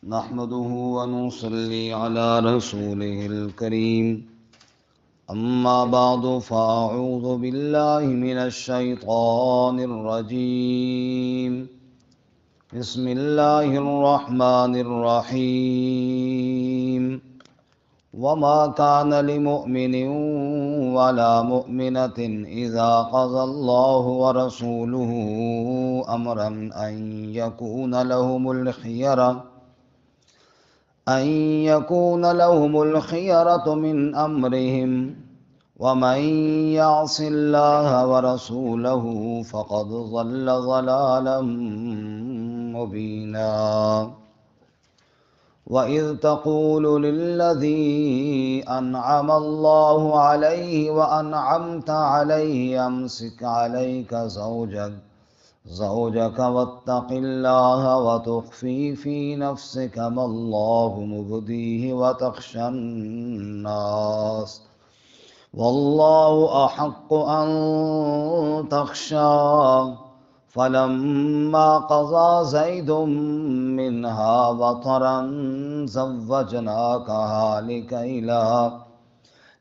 نحمده ونصلي على رسوله الكريم أما بعد فأعوذ بالله من الشيطان الرجيم بسم الله الرحمن الرحيم وما كان لمؤمن ولا مؤمنة إذا قضى الله ورسوله أمرا أن يكون لهم الخيرة من أمرهم ومن يعص الله ورسوله فقد ضل ضلالا مبينا وإذ تقول للذي أنعم الله عليه وأنعمت عليه أمسك عليك زوجك واتق الله وتخفي في نفسك ما الله مبديه وتخشى الناس والله أحق أن تخشاه فلما قضى زيد منها وطرا زوجناكها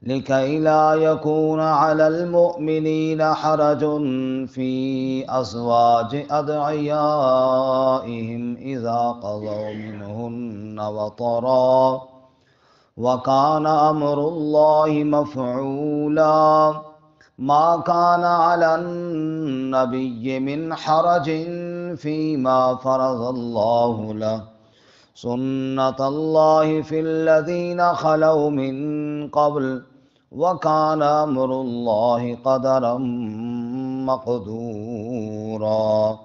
لكي لا يكون على المؤمنين حرج في أزواج أدعيائهم إذا قضوا منهن وطرا وكان أمر الله مفعولا ما كان على النبي من حرج فيما فرض الله له سنة الله في الذين خلوا من قبل وكان أمر الله قدرا مقدورا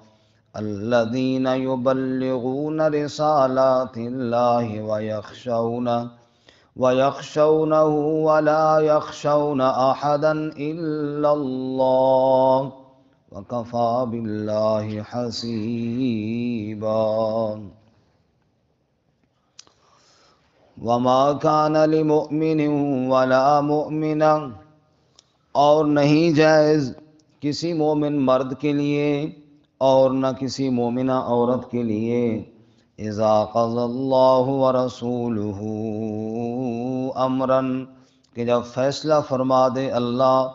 الذين يبلغون رسالات الله ويخشونه ولا يخشون أحدا إلا الله وكفى بالله حسيبا وما كان لمؤمن ولا مؤمنة اور نہیں جائز کسی مومن مرد کے لیے اور نہ کسی مومنہ عورت کے لیے اذا قضى اللہ ورسولہ امرا کہ جب فیصلہ فرما دے اللہ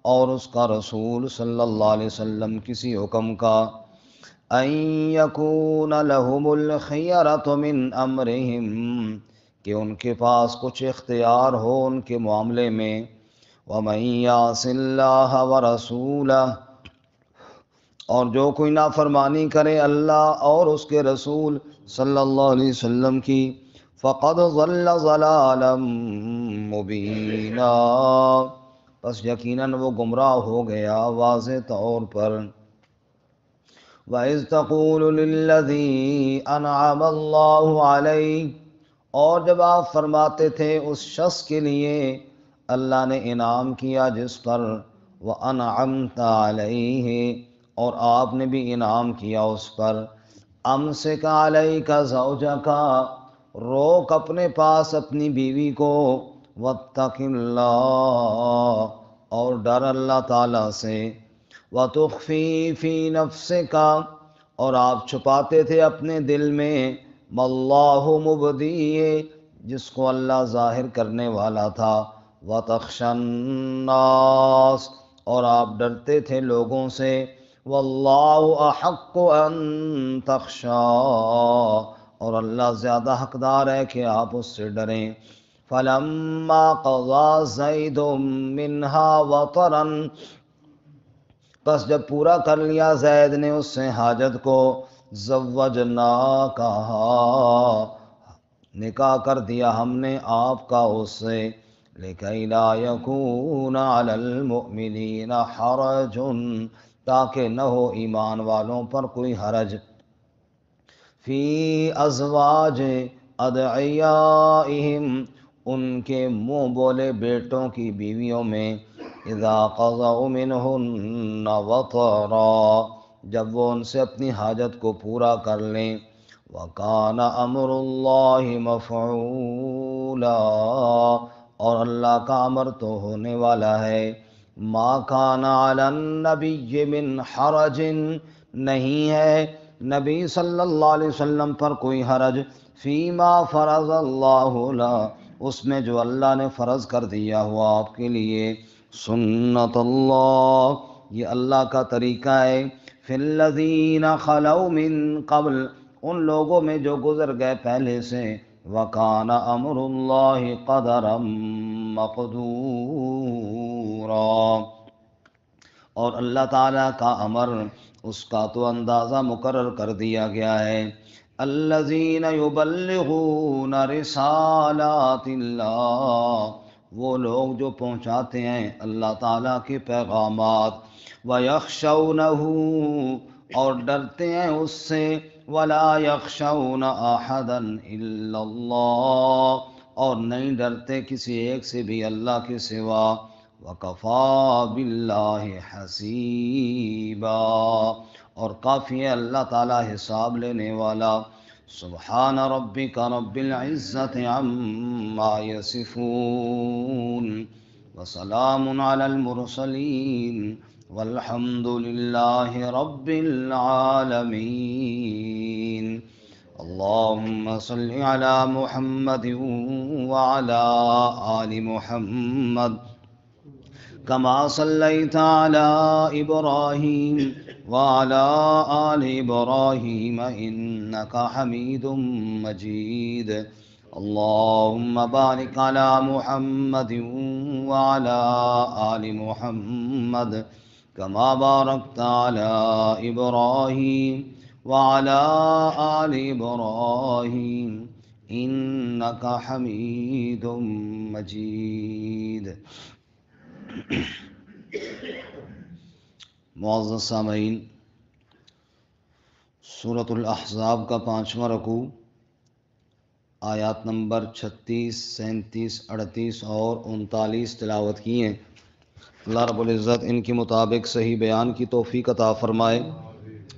اور اس کا رسول صلی اللہ علیہ وسلم کسی حکم کا ان یکون لہم الخیرۃ من امرہم کہ ان کے پاس کچھ اختیار ہو ان کے معاملے میں ومن یعص اللہ ورسولہ اور جو کوئی نافرمانی کرے اللہ اور اس کے رسول صلی اللہ علیہ وسلم کی فقد ضل ضلالا مبینا پس یقیناً وہ گمراہ ہو گیا واضح طور پر وَإِذْ تَقُولُ لِلَّذِي أَنْعَمَ اللَّهُ عَلَيْهِ اور جب آپ فرماتے تھے اس شخص کے لیے اللہ نے انعام کیا جس پر وَأَنْعَمْتَ عَلَيْهِ اور آپ نے بھی انعام کیا اس پر امسک علیک زوجک روک اپنے پاس اپنی بیوی کو واتق اللہ اور ڈر اللہ تعالیٰ سے وتخفی فی نفسک اور آپ چھپاتے تھے اپنے دل میں واللہ مبدیہ جس کو اللہ ظاہر کرنے والا تھا وتخشی الناس اور آپ ڈرتے تھے لوگوں سے واللہ احق ان تخشا اور اللہ زیادہ حقدار ہے کہ آپ اس سے ڈریں فلما قضى زید منها وطرا پس جب پورا کر لیا زید نے اس سے حاجت کو زوجناکہا نکاح کر دیا ہم نے آپ کا اس سے لکی لا یکون علی المؤمنین حرج تاکہ نہ ہو ایمان والوں پر کوئی حرج فی ازواج ادعیائہم ان کے منہ بولے بیٹوں کی بیویوں میں اذا قضوا منہن وطرا جب وہ ان سے اپنی حاجت کو پورا کر لیں وکان امر اللہ مفعولا اور اللہ کا امر تو ہونے والا ہے ما کان علی النبی من حرج نہیں ہے نبی صلی اللہ علیہ وسلم پر کوئی حرج فیما فرض اللہ لا، اس میں جو اللہ نے فرض کر دیا ہوا آپ کے لیے، سنت اللہ، یہ اللہ کا طریقہ ہے، فی الذین خلو من قبل، ان لوگوں میں جو گزر گئے پہلے سے، وکان امر اللہ قدرا مقدورا، اور اللہ تعالیٰ کا امر، اس کا تو اندازہ مقرر کر دیا گیا ہے۔ الذین یبلغون رسالات اللہ، وہ لوگ جو پہنچاتے ہیں اللہ تعالیٰ کے پیغامات، وَيَخْشَوْنَهُ، اور ڈرتے ہیں اس سے، وَلَا يَخْشَوْنَ أَحَدًا إِلَّا اللَّهَ، اور نہیں ڈرتے کسی ایک سے بھی اللہ کے سوا، وَكَفَى بِاللَّهِ حَسِيبًا، اور کافی ہے اللہ تعالیٰ حساب لینے والا۔ سبحان ربک رب العزت عما یصفون، وسلام علی المرسلین، والحمد للہ رب العالمین۔ اللہم صل علی محمد وعلی آل محمد، کما صلیت علی ابراہیم وعلی آل ابراہیم انک حمید مجید۔ اللہم بارک علی محمد وعلی آل محمد، کما بارکت علی ابراہیم وعلی آل ابراہیم انک حمید مجید۔ معزز سامعین، سورۃ الاحزاب کا 5واں رکوع، آیات نمبر 36، 37، 38 اور 39 تلاوت کی ہیں۔ اللہ رب العزت ان کے مطابق صحیح بیان کی توفیق عطا فرمائے،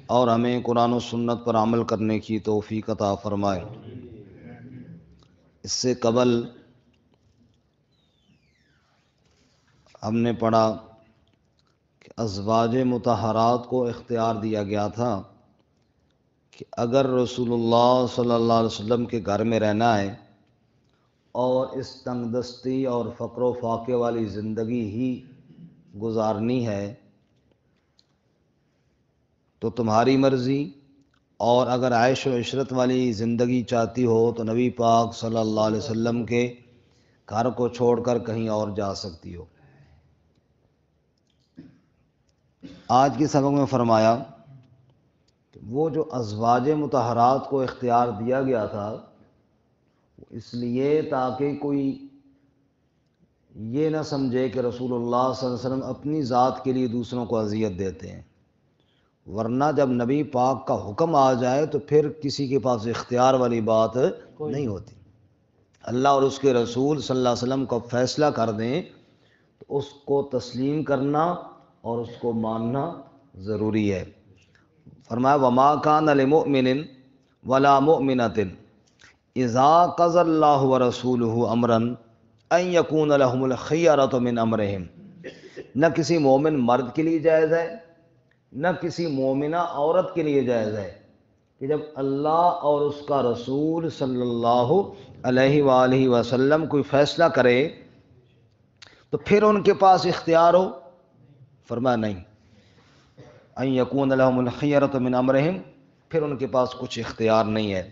اور ہمیں قرآن و سنت پر عمل کرنے کی توفیق عطا فرمائے۔ اس سے قبل ہم نے پڑھا کہ ازواج مطہرات کو اختیار دیا گیا تھا کہ اگر رسول اللہ صلی اللہ علیہ وسلم کے گھر میں رہنا ہے اور اس تنگ دستی اور فقر و فاقے والی زندگی ہی گزارنی ہے تو تمہاری مرضی، اور اگر عیش و عشرت والی زندگی چاہتی ہو تو نبی پاک صلی اللہ علیہ وسلم کے گھر کو چھوڑ کر کہیں اور جا سکتی ہو۔ آج کے سبق میں فرمایا کہ وہ جو ازواج مطہرات کو اختیار دیا گیا تھا اس لیے تاکہ کوئی یہ نہ سمجھے کہ رسول اللہ صلی اللہ علیہ وسلم اپنی ذات کے لیے دوسروں کو اذیت دیتے ہیں، ورنہ جب نبی پاک کا حکم آ جائے تو پھر کسی کے پاس اختیار والی بات نہیں ہوتی۔ اللہ اور اس کے رسول صلی اللہ علیہ وسلم کو فیصلہ کر دیں تو اس کو تسلیم کرنا اور اس کو ماننا ضروری ہے۔ فرمایا وما کان لمؤمن ولا مؤمنۃ اذا قضى اللہ ورسولہ امرا ان یکون لهم الخیرۃ من امرہم، نہ کسی مومن مرد کے لیے جائز ہے نہ کسی مومنہ عورت کے لیے جائز ہے کہ جب اللہ اور اس کا رسول صلی اللہ علیہ وآلہ وسلم کوئی فیصلہ کرے تو پھر ان کے پاس اختیار ہو۔ فرمایا نہیں، ان یکون لهم الخیرۃ من امرہم، پھر ان کے پاس کچھ اختیار نہیں ہے۔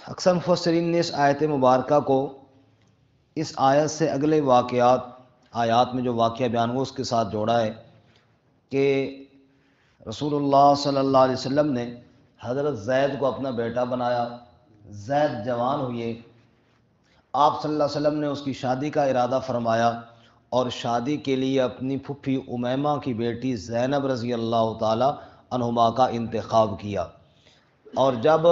اکثر مفسرین نے اس آیت مبارکہ کو اس آیت سے اگلے آیات میں جو واقعہ بیان ہوا اس کے ساتھ جوڑا ہے کہ رسول اللہ صلی اللہ علیہ وسلم نے حضرت زید کو اپنا بیٹا بنایا، زید جوان ہوئے، آپ صلی اللہ علیہ وسلم نے اس کی شادی کا ارادہ فرمایا اور شادی کے لیے اپنی پھپھی امیمہ کی بیٹی زینب رضی اللہ تعالی عنہما کا انتخاب کیا، اور جب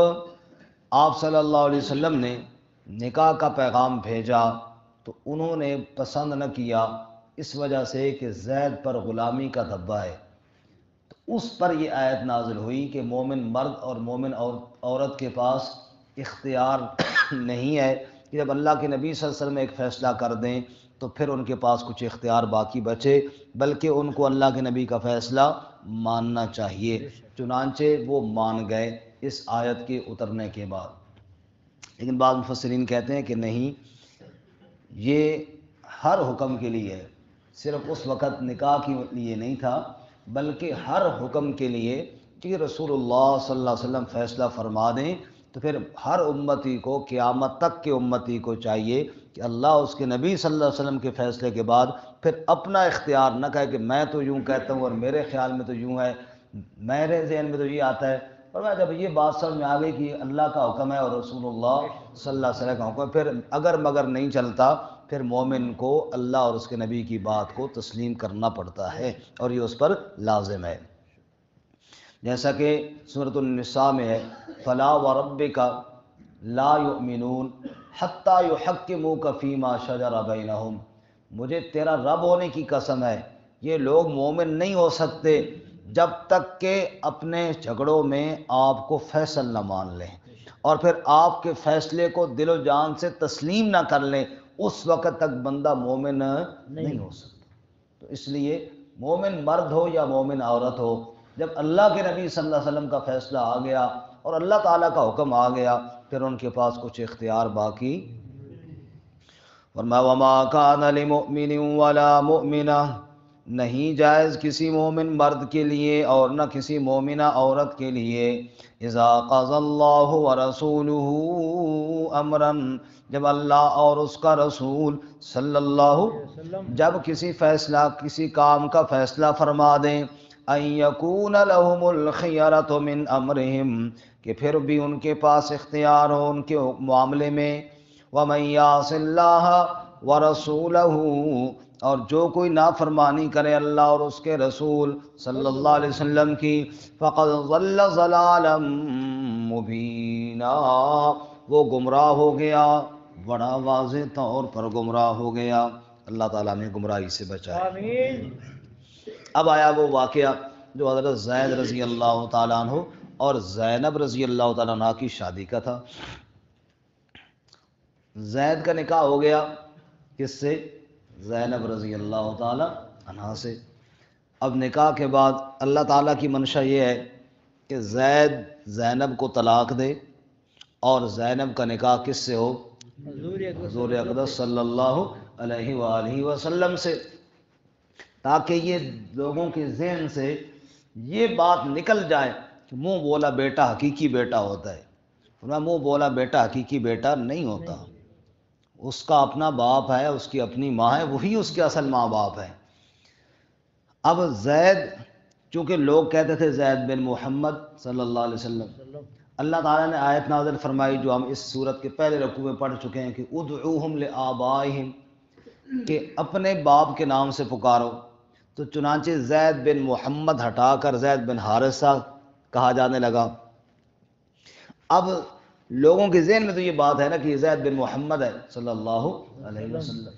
آپ صلی اللہ علیہ وسلم نے نکاح کا پیغام بھیجا تو انہوں نے پسند نہ کیا، اس وجہ سے کہ زید پر غلامی کا دھبہ ہے، تو اس پر یہ آیت نازل ہوئی کہ مومن مرد اور مومن عورت کے پاس اختیار نہیں ہے کہ جب اللہ کے نبی صلی اللہ علیہ وسلم ایک فیصلہ کر دیں تو پھر ان کے پاس کچھ اختیار باقی بچے، بلکہ ان کو اللہ کے نبی کا فیصلہ ماننا چاہیے۔ چنانچہ وہ مان گئے اس آیت کے اترنے کے بعد۔ لیکن بعض مفسرین کہتے ہیں کہ نہیں، یہ ہر حکم کے لیے ہے، صرف اس وقت نکاح کے لیے نہیں تھا، بلکہ ہر حکم کے لیے کہ رسول اللہ صلی اللہ علیہ وسلم فیصلہ فرما دیں تو پھر ہر امتی کو، قیامت تک کے امتی کو چاہیے کہ اللہ اس کے نبی صلی اللہ علیہ وسلم کے فیصلے کے بعد پھر اپنا اختیار نہ کہے کہ میں تو یوں کہتا ہوں اور میرے خیال میں تو یوں ہے، میرے ذہن میں تو یہ آتا ہے۔ اور میں جب یہ بات سمجھ میں آ گئی کہ اللہ کا حکم ہے اور رسول اللہ صلی اللہ علیہ وسلم کا حکم ہے، پھر اگر مگر نہیں چلتا، پھر مومن کو اللہ اور اس کے نبی کی بات کو تسلیم کرنا پڑتا ہے اور یہ اس پر لازم ہے۔ جیسا کہ سورۃ النساء میں ہے، فلا وربک لا یؤمنون حتی یحکموک فیما شجر بینہم، مجھے تیرا رب ہونے کی قسم ہے، یہ لوگ مومن نہیں ہو سکتے جب تک کہ اپنے جھگڑوں میں آپ کو فیصل نہ مان لیں اور پھر آپ کے فیصلے کو دل و جان سے تسلیم نہ کر لیں، اس وقت تک بندہ مومن نہیں ہو سکتا۔ تو اس لیے مومن مرد ہو یا مومن عورت ہو، جب اللہ کے نبی صلی اللہ علیہ وسلم کا فیصلہ آ گیا اور اللہ تعالیٰ کا حکم آ گیا، پھر ان کے پاس کچھ اختیار باقی۔ فرمایا وما کان لمؤمن ولا مؤمنہ، نہیں جائز کسی مومن مرد کے لیے اور نہ کسی مومنہ عورت کے لیے، اذا قضى اللہ ورسولہ امرا، جب اللہ اور اس کا رسول صلی اللہ جب کسی کام کا فیصلہ فرما دیں، ان یکون لہم الخیرۃ من امرہم، کہ پھر بھی ان کے پاس اختیار ہو ان کے معاملے میں، ومن یعص اللہ ورسولہ، اور جو کوئی نافرمانی کرے اللہ اور اس کے رسول صلی اللہ علیہ وسلم کی، فقد ضل ضلالا مبینا، وہ گمراہ ہو گیا، بڑا واضح طور پر گمراہ ہو گیا۔ اللہ تعالیٰ نے گمراہی سے بچائے۔ آمین۔ اب آیا وہ واقعہ جو حضرت زید رضی اللہ تعالیٰ عنہ اور زینب رضی اللہ تعالیٰ عنہ کی شادی کا تھا۔ زید کا نکاح ہو گیا کس سے؟ زینب رضی اللہ تعالیٰ عنہ سے۔ اب نکاح کے بعد اللہ تعالیٰ کی منشا یہ ہے کہ زید زینب کو طلاق دے اور زینب کا نکاح کس سے ہو؟ حضور اقدس صلی اللہ علیہ وآلہ وسلم سے، تاکہ یہ لوگوں کے ذہن سے یہ بات نکل جائے کہ منہ بولا بیٹا حقیقی بیٹا ہوتا ہے۔ منہ بولا بیٹا حقیقی بیٹا نہیں ہوتا، اس کا اپنا باپ ہے، اس کی اپنی ماں ہے، وہی اس کے اصل ماں باپ ہے۔ اب زید، چونکہ لوگ کہتے تھے زید بن محمد صلی اللہ علیہ وسلم، اللہ تعالیٰ نے آیت نازل فرمائی جو ہم اس سورت کے پہلے رکوع میں پڑھ چکے ہیں کہ ادعوہم لآبائہم، کہ اپنے باپ کے نام سے پکارو، تو چنانچہ زید بن محمد ہٹا کر زید بن حارثہ کہا جانے لگا۔ اب لوگوں کے ذہن میں تو یہ بات ہے نا کہ یہ زید بن محمد ہے صلی اللہ علیہ وسلم۔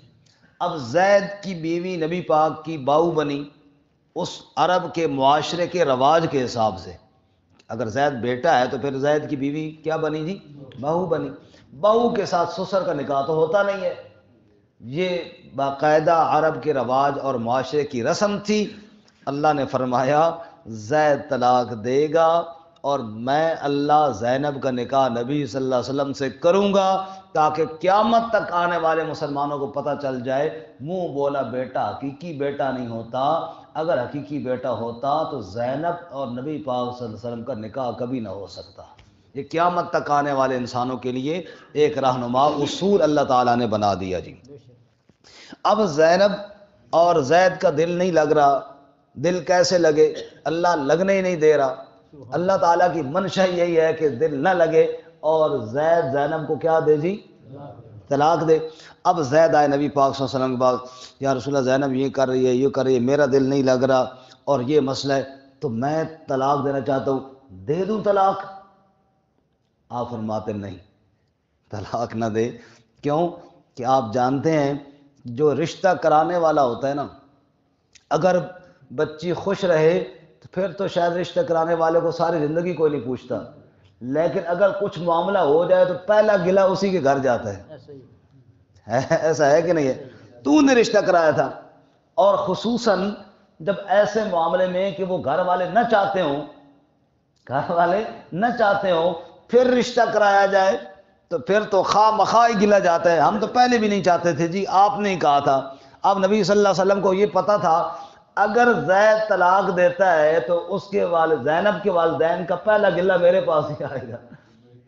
اب زید کی بیوی نبی پاک کی بہو بنی اس عرب کے معاشرے کے رواج کے حساب سے، اگر زید بیٹا ہے تو پھر زید کی بیوی کیا بنی جی؟ بہو بنی۔ بہو کے ساتھ سسر کا نکاح تو ہوتا نہیں ہے، یہ باقاعدہ عرب کے رواج اور معاشرے کی رسم تھی۔ اللہ نے فرمایا زید طلاق دے گا اور میں اللہ زینب کا نکاح نبی صلی اللہ علیہ وسلم سے کروں گا، تاکہ قیامت تک آنے والے مسلمانوں کو پتہ چل جائے منہ بولا بیٹا حقیقی بیٹا نہیں ہوتا، اگر حقیقی بیٹا ہوتا تو زینب اور نبی پاک صلی اللہ علیہ وسلم کا نکاح کبھی نہ ہو سکتا۔ یہ قیامت تک آنے والے انسانوں کے لیے ایک رہنما اصول اللہ تعالیٰ نے بنا دیا جی۔ اب زینب اور زید کا دل نہیں لگ رہا، دل کیسے لگے؟ اللہ لگنے ہی نہیں دے رہا۔ اللہ تعالیٰ کی منشا یہی ہے کہ دل نہ لگے اور زید زینب کو کیا دے جی؟ طلاق دے۔ اب زید آئے نبی پاک صلی اللہ علیہ وسلم کے پاس، یا رسول اللہ زینب یہ کر رہی ہے، یہ کر رہی ہے، میرا دل نہیں لگ رہا اور یہ مسئلہ ہے، تو میں طلاق دینا چاہتا ہوں، دے دوں طلاق؟ آپ فرماتے نہیں، طلاق نہ دے۔ کیوں؟ کہ آپ جانتے ہیں جو رشتہ کرانے والا ہوتا ہے نا، اگر بچی خوش رہے تو پھر تو شاید رشتہ کرانے والے کو ساری زندگی کوئی نہیں پوچھتا، لیکن اگر کچھ معاملہ ہو جائے تو پہلا گلہ اسی کے گھر جاتا ہے۔ ایسا ہے کہ نہیں ہے؟ تو نے رشتہ کرایا تھا، اور خصوصاً جب ایسے معاملے میں کہ وہ گھر والے نہ چاہتے ہوں، گھر والے نہ چاہتے ہوں، پھر رشتہ کرایا جائے تو پھر تو خواہ مخواہ ہی گلا جاتا ہے، ہم تو پہلے بھی نہیں چاہتے تھے جی، آپ نے ہی کہا تھا۔ اب نبی صلی اللہ علیہ وسلم کو یہ پتہ تھا اگر زید طلاق دیتا ہے تو اس کے زینب کے والدین کا پہلا گلہ میرے پاس ہی آئے گا،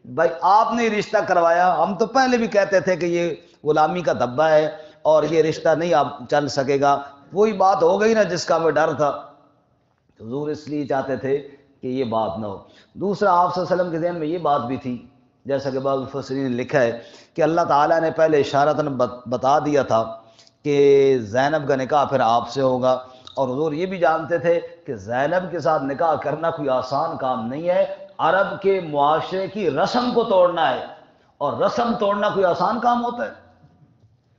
بھائی آپ نے رشتہ کروایا، ہم تو پہلے بھی کہتے تھے کہ یہ غلامی کا دھبا ہے اور یہ رشتہ نہیں اب چل سکے گا۔ وہی بات ہو گئی نا جس کا ہمیں ڈر تھا، حضور اس لیے چاہتے تھے کہ یہ بات نہ ہو۔ دوسرا آپ صلی اللہ علیہ وسلم کے ذہن میں یہ بات بھی تھی، جیسا کہ بعض مفسرین نے لکھا ہے کہ اللہ تعالیٰ نے پہلے اشارتاً بتا دیا تھا کہ زینب کا نکاح پھر آپ سے ہوگا، اور حضور یہ بھی جانتے تھے کہ زینب کے ساتھ نکاح کرنا کوئی آسان کام نہیں ہے، عرب کے معاشرے کی رسم کو توڑنا ہے، اور رسم توڑنا کوئی آسان کام ہوتا ہے؟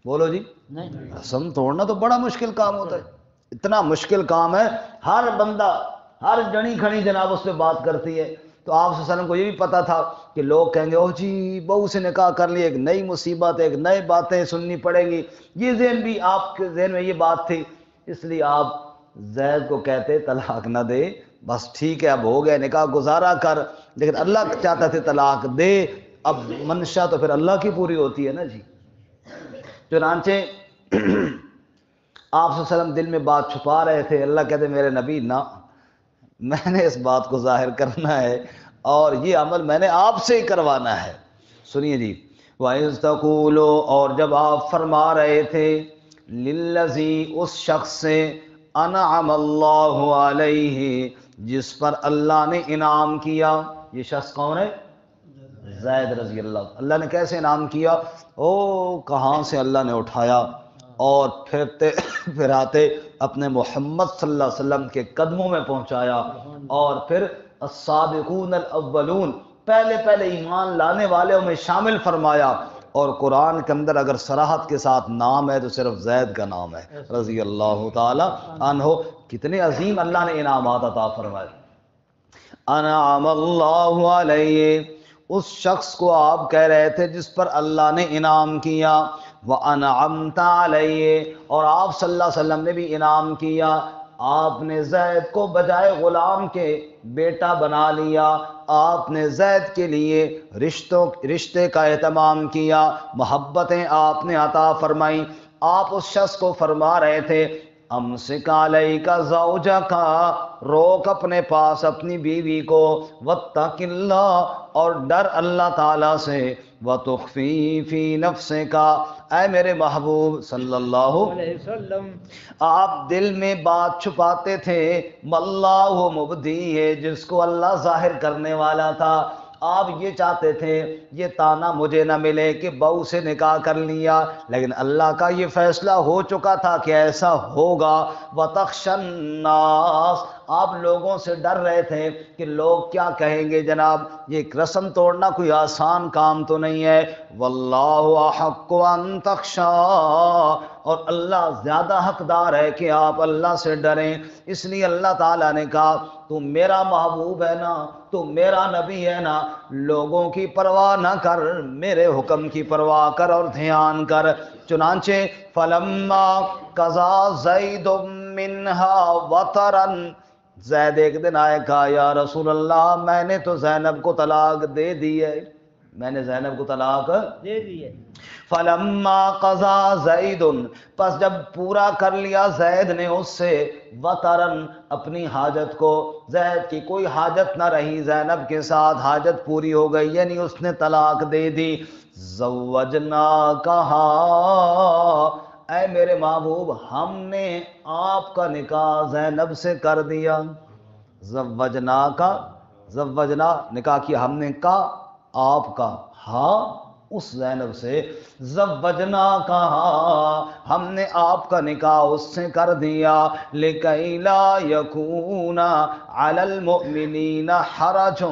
بولو جی، رسم توڑنا تو بڑا مشکل کام ہوتا ہے، اتنا مشکل کام ہے، ہر بندہ ہر جنی کھنی جناب اس پہ بات کرتی ہے۔ تو آپ صلی اللہ علیہ وسلم کو یہ بھی پتا تھا کہ لوگ کہیں گے او جی بہو سے نکاح کر لی، ایک نئی مصیبت، ایک نئی باتیں سننی پڑیں گی، یہ ذہن بھی آپ کے ذہن میں یہ بات تھی، اس لیے آپ زید کو کہتے طلاق نہ دے، بس ٹھیک ہے اب ہو گیا نکاح گزارا کر، لیکن اللہ چاہتا تھے طلاق دے، اب منشا تو پھر اللہ کی پوری ہوتی ہے نا جی۔ چنانچہ آپ صلی اللہ علیہ وسلم دل میں بات چھپا رہے تھے، اللہ کہتے میرے نبی نہ، میں نے اس بات کو ظاہر کرنا ہے اور یہ عمل میں نے آپ سے ہی کروانا ہے۔ سنیے جی، وَإِذْ تَقُولُ، اور جب آپ فرما رہے تھے، لِلَّذِي، اس شخص سے، انعم اللہ علیہ، جس پر اللہ نے انعام کیا، یہ شخص کون ہے؟ زید رضی اللہ۔ اللہ نے کیسے انعام کیا؟ او کہاں سے اللہ نے اٹھایا اور پھرتے پھراتے اپنے محمد صلی اللہ علیہ وسلم کے قدموں میں پہنچایا، اور پھر السابقون الاولون، پہلے پہلے ایمان لانے والوں میں شامل فرمایا، اور قرآن کے اندر اگر صراحت کے ساتھ نام ہے تو صرف زید کا نام ہے رضی اللہ تعالی عنہ۔ کتنے عظیم اللہ نے انعامات عطا فرمائے۔ انعم اللہ علیہ، اس شخص کو آپ کہہ رہے تھے جس پر اللہ نے انعام کیا، وَأَنْعَمْتَ عَلَيْهِ، اور آپ صلی اللہ علیہ وسلم نے بھی انعام کیا، آپ نے زید کو بجائے غلام کے بیٹا بنا لیا، آپ نے زید کے لیے رشتے کا اہتمام کیا، محبتیں آپ نے عطا فرمائیں۔ آپ اس شخص کو فرما رہے تھے امسک علیک زوجک، روک اپنے پاس اپنی بیوی کو، واتق اللہ، اور ڈر اللہ تعالیٰ سے، وتخفی فی نفسک، اے میرے محبوب صلی اللہ علیہ وسلم، آپ دل میں بات چھپاتے تھے، واللہ مبدی ہے، جس کو اللہ ظاہر کرنے والا تھا۔ آپ یہ چاہتے تھے یہ تانا مجھے نہ ملے کہ بہو سے نکاح کر لیا، لیکن اللہ کا یہ فیصلہ ہو چکا تھا کہ ایسا ہوگا۔ وَتَخْشَى النَّاسَ، آپ لوگوں سے ڈر رہے تھے کہ لوگ کیا کہیں گے، جناب یہ رسم توڑنا کوئی آسان کام تو نہیں ہے۔ وَاللَّهُ أَحَقُّ أَن تَخْشَىٰ، اور اللہ زیادہ حقدار ہے کہ آپ اللہ سے ڈریں۔ اس لیے اللہ تعالیٰ نے کہا تو میرا محبوب ہے نا، تو میرا نبی ہے نا، لوگوں کی پرواہ نہ کر، میرے حکم کی پرواہ کر اور دھیان کر۔ چنانچہ فَلَمَّا قَضَىٰ زَيْدٌ مِّنْهَا وَطَرًا، زید ایک دن آئے کہا یا رسول اللہ میں نے تو زینب کو طلاق دے دی ہے، میں نے زینب کو طلاق دے دی ہے۔ فَلَمَّا قَضَىٰ زَيْدٌ، پس جب پورا کر لیا زید نے اس سے، وَطَرًا، اپنی حاجت کو، زید کی کوئی حاجت نہ رہی زینب کے ساتھ، حاجت پوری ہو گئی، یعنی اس نے طلاق دے دی، زَوَّجْنَاكَهَا، اے میرے محبوب ہم نے آپ کا نکاح زینب سے کر دیا۔ زوجنا نکاح کیا ہم نے، کا آپ کا، ہاں اس زینب سے، زوجنا کہا ہم نے آپ کا نکاح اس سے کر دیا، لِكَيْ لَا يَكُونَ عَلَى الْمُؤْمِنِينَ حَرَجٌ،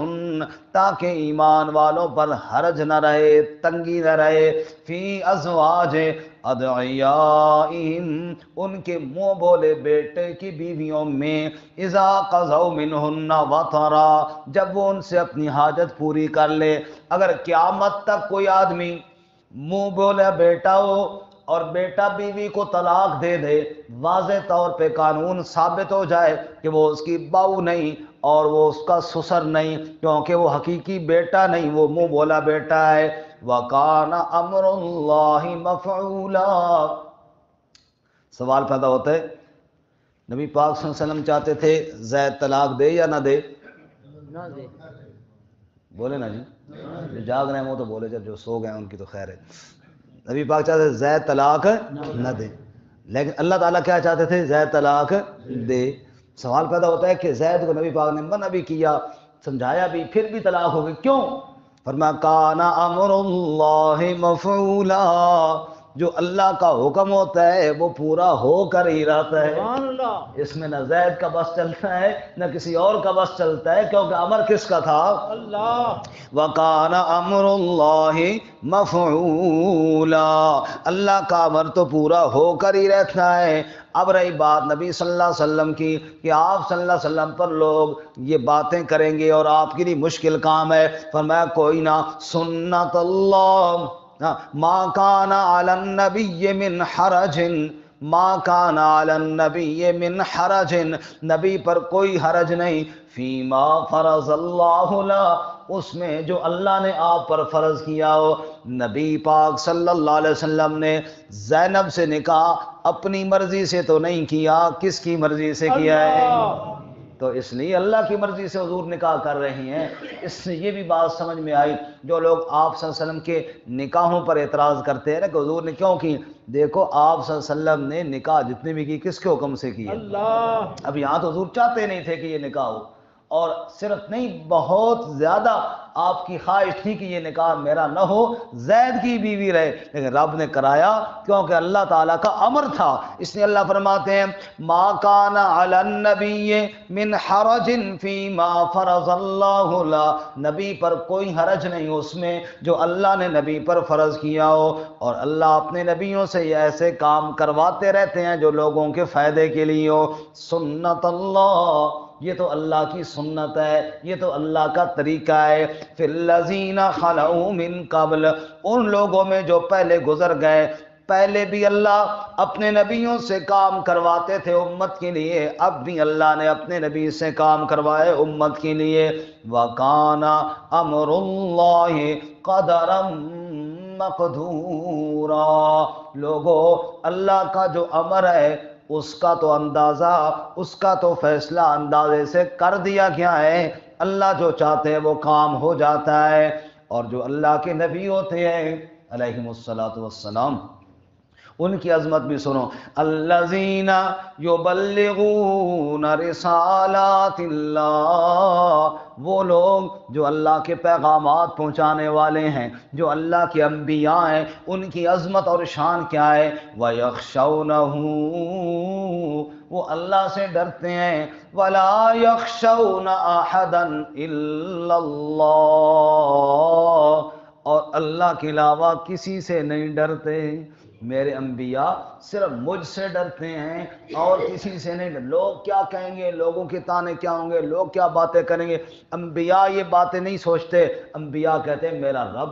تاکہ ایمان والوں پر حرج نہ رہے، تنگی نہ رہے، فی ازواج ادعیائہم، ان کے منہ بولے بیٹے کی بیویوں میں، اذا قضوا منہن وطرا، جب وہ ان سے اپنی حاجت پوری کر لے۔ اگر قیامت تک کوئی آدمی منہ بولا بیٹا ہو اور بیٹا بیوی کو طلاق دے دے، واضح طور پہ قانون ثابت ہو جائے کہ وہ اس کی بہو نہیں اور وہ اس کا سسر نہیں، کیونکہ وہ حقیقی بیٹا نہیں، وہ منہ بولا بیٹا ہے۔ وَكَانَ أَمْرُ اللَّهِ مَفْعُولًا۔ سوال پیدا ہوتا ہے، نبی پاک صلی اللہ علیہ وسلم چاہتے تھے زید طلاق دے یا نہ دے؟ نہ دے۔ بولے نا جی، جو جاگ رہے ہیں وہ تو بولے، جب جو سو گئے ہیں ان کی تو خیر ہے۔ نبی پاک چاہتے تھے زید طلاق نہ دے، لیکن اللہ تعالیٰ کیا چاہتے تھے؟ زید طلاق دے۔ سوال پیدا ہوتا ہے کہ زید کو نبی پاک نے منع بھی کیا، سمجھایا بھی، پھر بھی طلاق ہو گئی، کیوں؟ فرمایا کان امر اللہ مفعولا، جو اللہ کا حکم ہوتا ہے وہ پورا ہو کر ہی رہتا ہے۔ سبحان اللہ۔ اس میں نہ زید کا بس چلتا ہے نہ کسی اور کا بس چلتا ہے، کیونکہ امر کس کا تھا؟ اللہ۔ وَكَانَ أَمْرُ اللَّهِ مَفْعُولًا، اللہ کا امر تو پورا ہو کر ہی رہتا ہے۔ اب رہی بات نبی صلی اللہ علیہ وسلم کی کہ آپ صلی اللہ علیہ وسلم پر لوگ یہ باتیں کریں گے اور آپ کے لیے مشکل کام ہے۔ فرمایا کوئی نہ، سنت اللہ ما کان علی النبی من حرج، ما کان علی النبی من حرج، نبی پر کوئی حرج نہیں، فیما فرض اللہ لا، اس میں جو اللہ نے آپ پر فرض کیا ہو۔ نبی پاک صلی اللہ علیہ وسلم نے زینب سے نکاح اپنی مرضی سے تو نہیں کیا، کس کی مرضی سے کیا ہے؟ تو اس لیے اللہ کی مرضی سے حضور نکاح کر رہے ہیں۔ اس سے یہ بھی بات سمجھ میں آئی، جو لوگ آپ صلی اللہ علیہ وسلم کے نکاحوں پر اعتراض کرتے ہیں نا کہ حضور نے کیوں کی، دیکھو آپ صلی اللہ علیہ وسلم نے نکاح جتنی بھی کی کس کے حکم سے کی ہے؟ اللہ۔ اب یہاں تو حضور چاہتے نہیں تھے کہ یہ نکاح ہو، اور صرف نہیں بہت زیادہ آپ کی خواہش تھی کہ یہ نکاح میرا نہ ہو، زید کی بیوی رہے، لیکن رب نے کرایا کیونکہ اللہ تعالیٰ کا امر تھا۔ اس لیے اللہ فرماتے ہیں ما کان علی النبی من حرج فیما فرض اللہ لا، نبی پر کوئی حرج نہیں اس میں جو اللہ نے نبی پر فرض کیا ہو، اور اللہ اپنے نبیوں سے یہ ایسے کام کرواتے رہتے ہیں جو لوگوں کے فائدے کے لیے ہو۔ سنت اللہ، یہ تو اللہ کی سنت ہے، یہ تو اللہ کا طریقہ ہے۔ فی الذین خلوا من قبل، ان لوگوں میں جو پہلے گزر گئے، پہلے بھی اللہ اپنے نبیوں سے کام کرواتے تھے امت کے لیے، اب بھی اللہ نے اپنے نبی سے کام کروائے امت کے لیے۔ وَكَانَ أَمْرُ اللَّهِ قَدَرًا مَقْدُورًا، لوگو اللہ کا جو امر ہے اس کا تو اندازہ، اس کا تو فیصلہ اندازے سے کر دیا گیا ہے۔ اللہ جو چاہتے ہیں وہ کام ہو جاتا ہے۔ اور جو اللہ کے نبی ہوتے ہیں علیہم الصلاۃ والسلام، ان کی عظمت بھی سنو، الذین یبلغون رسالات اللہ، وہ لوگ جو اللہ کے پیغامات پہنچانے والے ہیں، جو اللہ کے انبیاء ہیں، ان کی عظمت اور شان کیا ہے؟ وَيَخْشَوْنَهُ، وہ اللہ سے ڈرتے ہیں، وَلَا يَخْشَوْنَ أَحَدًا إِلَّا اللَّهَ، اور اللہ کے علاوہ کسی سے نہیں ڈرتے۔ میرے انبیاء صرف مجھ سے ڈرتے ہیں اور کسی سے نہیں ڈرتے۔ لوگ کیا کہیں گے، لوگوں کے تانے کیا ہوں گے، لوگ کیا باتیں کریں گے، انبیاء یہ باتیں نہیں سوچتے۔ انبیاء کہتے ہیں میرا رب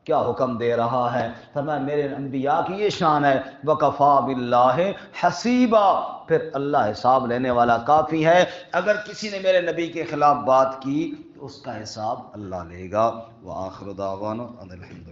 کیا حکم دے رہا ہے، فرمایا میرے انبیاء کی یہ شان ہے، وَكَفَى بِاللَّهِ حَسِيبًا، پھر اللہ حساب لینے والا کافی ہے۔ اگر کسی نے میرے نبی کے خلاف بات کی تو اس کا حساب اللہ لے گا۔ وآخر دعوانا ان الحمد